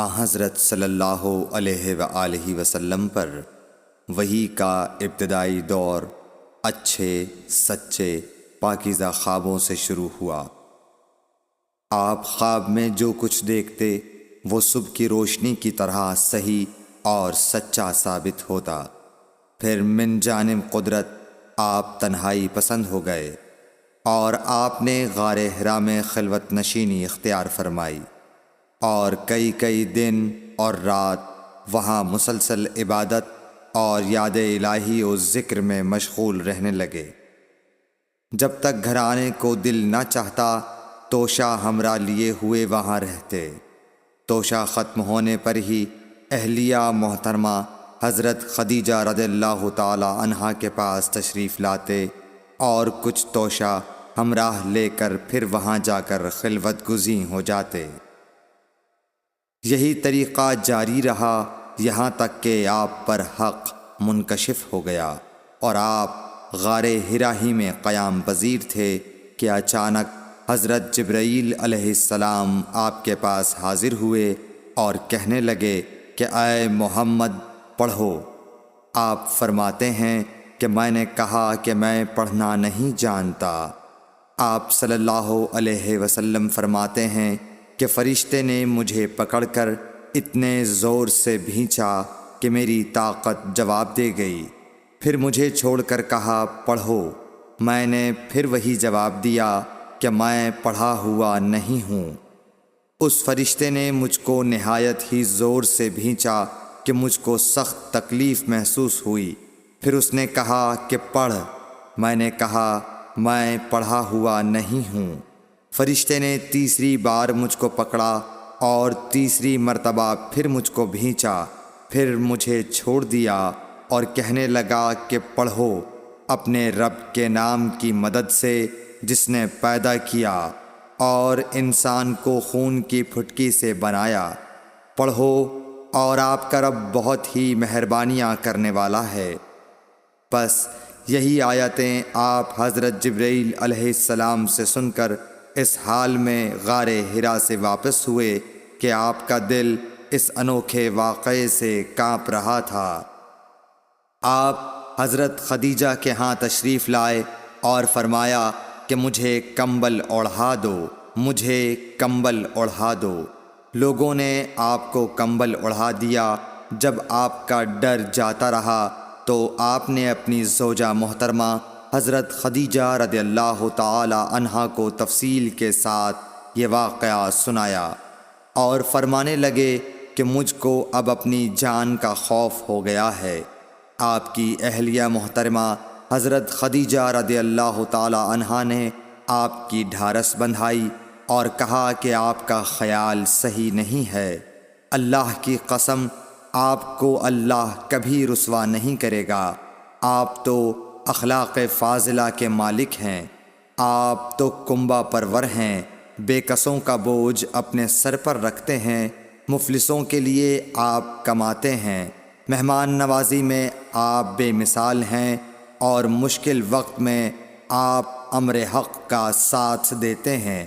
حضرت صلی اللہ علیہ وآلہ وسلم پر وحی کا ابتدائی دور اچھے سچے پاکیزہ خوابوں سے شروع ہوا۔ آپ خواب میں جو کچھ دیکھتے وہ صبح کی روشنی کی طرح صحیح اور سچا ثابت ہوتا۔ پھر من جانب قدرت آپ تنہائی پسند ہو گئے اور آپ نے غار حرا میں خلوت نشینی اختیار فرمائی اور کئی دن اور رات وہاں مسلسل عبادت اور یاد الہی و ذکر میں مشغول رہنے لگے۔ جب تک گھر آنے کو دل نہ چاہتا توشہ ہمراہ لیے ہوئے وہاں رہتے۔ توشہ ختم ہونے پر ہی اہلیہ محترمہ حضرت خدیجہ رضی اللہ تعالی عنہا کے پاس تشریف لاتے اور کچھ توشہ ہمراہ لے کر پھر وہاں جا کر خلوت گزین ہو جاتے۔ یہی طریقہ جاری رہا یہاں تک کہ آپ پر حق منکشف ہو گیا اور آپ غار حرا ہی میں قیام پذیر تھے کہ اچانک حضرت جبرائیل علیہ السلام آپ کے پاس حاضر ہوئے اور کہنے لگے کہ اے محمد پڑھو۔ آپ فرماتے ہیں کہ میں نے کہا کہ میں پڑھنا نہیں جانتا۔ آپ صلی اللہ علیہ وسلم فرماتے ہیں کہ فرشتے نے مجھے پکڑ کر اتنے زور سے بھینچا کہ میری طاقت جواب دے گئی۔ پھر مجھے چھوڑ کر کہا پڑھو۔ میں نے پھر وہی جواب دیا کہ میں پڑھا ہوا نہیں ہوں۔ اس فرشتے نے مجھ کو نہایت ہی زور سے بھینچا کہ مجھ کو سخت تکلیف محسوس ہوئی۔ پھر اس نے کہا کہ پڑھ۔ میں نے کہا میں پڑھا ہوا نہیں ہوں۔ فرشتے نے تیسری بار مجھ کو پکڑا اور تیسری مرتبہ پھر مجھ کو بھینچا۔ پھر مجھے چھوڑ دیا اور کہنے لگا کہ پڑھو اپنے رب کے نام کی مدد سے جس نے پیدا کیا اور انسان کو خون کی پھٹکی سے بنایا۔ پڑھو اور آپ کا رب بہت ہی مہربانیاں کرنے والا ہے۔ بس یہی آیتیں آپ حضرت جبرائیل علیہ السلام سے سن کر اس حال میں غار حرا سے واپس ہوئے کہ آپ کا دل اس انوکھے واقعے سے کانپ رہا تھا۔ آپ حضرت خدیجہ کے ہاں تشریف لائے اور فرمایا کہ مجھے کمبل اوڑھا دو، مجھے کمبل اوڑھا دو۔ لوگوں نے آپ کو کمبل اوڑھا دیا۔ جب آپ کا ڈر جاتا رہا تو آپ نے اپنی زوجہ محترمہ حضرت خدیجہ رضی اللہ تعالی عنہا کو تفصیل کے ساتھ یہ واقعہ سنایا اور فرمانے لگے کہ مجھ کو اب اپنی جان کا خوف ہو گیا ہے۔ آپ کی اہلیہ محترمہ حضرت خدیجہ رضی اللہ تعالی عنہا نے آپ کی ڈھارس بندھائی اور کہا کہ آپ کا خیال صحیح نہیں ہے۔ اللہ کی قسم آپ کو اللہ کبھی رسوا نہیں کرے گا۔ آپ تو اخلاق فاضلہ کے مالک ہیں۔ آپ تو کنبہ پرور ہیں، بے کسوں کا بوجھ اپنے سر پر رکھتے ہیں، مفلسوں کے لیے آپ کماتے ہیں، مہمان نوازی میں آپ بے مثال ہیں اور مشکل وقت میں آپ امر حق کا ساتھ دیتے ہیں۔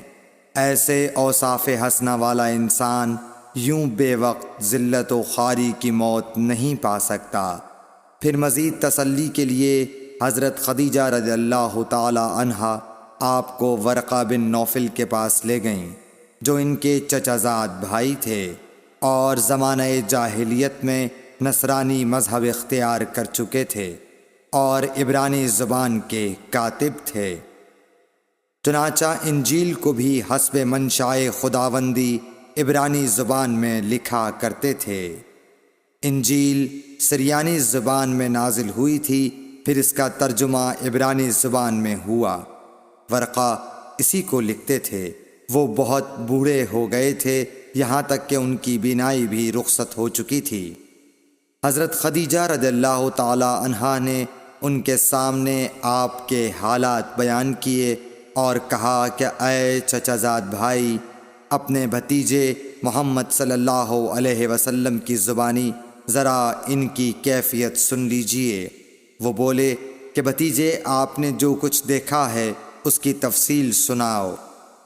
ایسے اوصاف حسنہ والا انسان یوں بے وقت ذلت و خواری کی موت نہیں پا سکتا۔ پھر مزید تسلی کے لیے حضرت خدیجہ رضی اللہ تعالی عنہا آپ کو ورقہ بن نوفل کے پاس لے گئیں جو ان کے چچا زاد بھائی تھے اور زمانہ جاہلیت میں نصرانی مذہب اختیار کر چکے تھے اور عبرانی زبان کے کاتب تھے۔ چنانچہ انجیل کو بھی حسب منشائے خداوندی عبرانی زبان میں لکھا کرتے تھے۔ انجیل سریانی زبان میں نازل ہوئی تھی، پھر اس کا ترجمہ عبرانی زبان میں ہوا۔ ورقہ اسی کو لکھتے تھے۔ وہ بہت بوڑھے ہو گئے تھے، یہاں تک کہ ان کی بینائی بھی رخصت ہو چکی تھی۔ حضرت خدیجہ رضی اللہ تعالی عنہا نے ان کے سامنے آپ کے حالات بیان کیے اور کہا کہ اے چچا زاد بھائی، اپنے بھتیجے محمد صلی اللہ علیہ وسلم کی زبانی ذرا ان کی کیفیت سن لیجئے۔ وہ بولے کہ بھتیجے آپ نے جو کچھ دیکھا ہے اس کی تفصیل سناؤ۔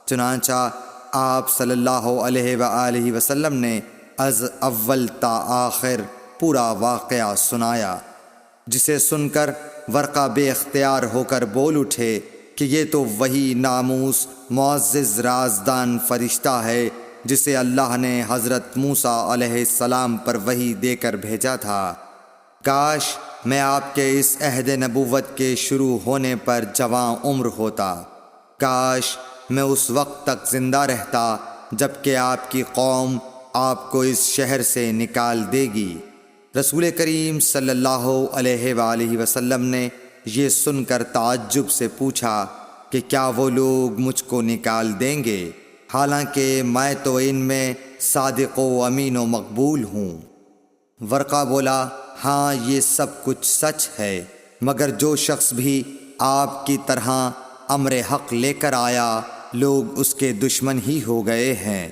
چنانچہ آپ صلی اللہ علیہ وآلہ وسلم نے از اول تا آخر پورا واقعہ سنایا، جسے سن کر ورقہ بے اختیار ہو کر بول اٹھے کہ یہ تو وہی ناموس معزز رازدان فرشتہ ہے جسے اللہ نے حضرت موسیٰ علیہ السلام پر وحی دے کر بھیجا تھا۔ کاش میں آپ کے اس عہد نبوت کے شروع ہونے پر جواں عمر ہوتا، کاش میں اس وقت تک زندہ رہتا جب کہ آپ کی قوم آپ کو اس شہر سے نکال دے گی۔ رسول کریم صلی اللہ علیہ وآلہ وسلم نے یہ سن کر تعجب سے پوچھا کہ کیا وہ لوگ مجھ کو نکال دیں گے، حالانکہ میں تو ان میں صادق و امین و مقبول ہوں؟ ورقہ بولا، ہاں یہ سب کچھ سچ ہے، مگر جو شخص بھی آپ کی طرح امر حق لے کر آیا لوگ اس کے دشمن ہی ہو گئے ہیں۔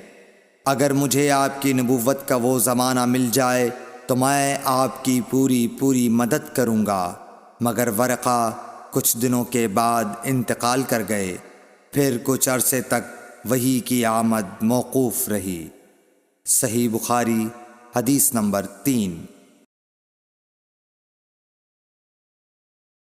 اگر مجھے آپ کی نبوت کا وہ زمانہ مل جائے تو میں آپ کی پوری مدد کروں گا، مگر ورقہ کچھ دنوں کے بعد انتقال کر گئے، پھر کچھ عرصے تک وحی کی آمد موقوف رہی۔ صحیح بخاری حدیث نمبر 3۔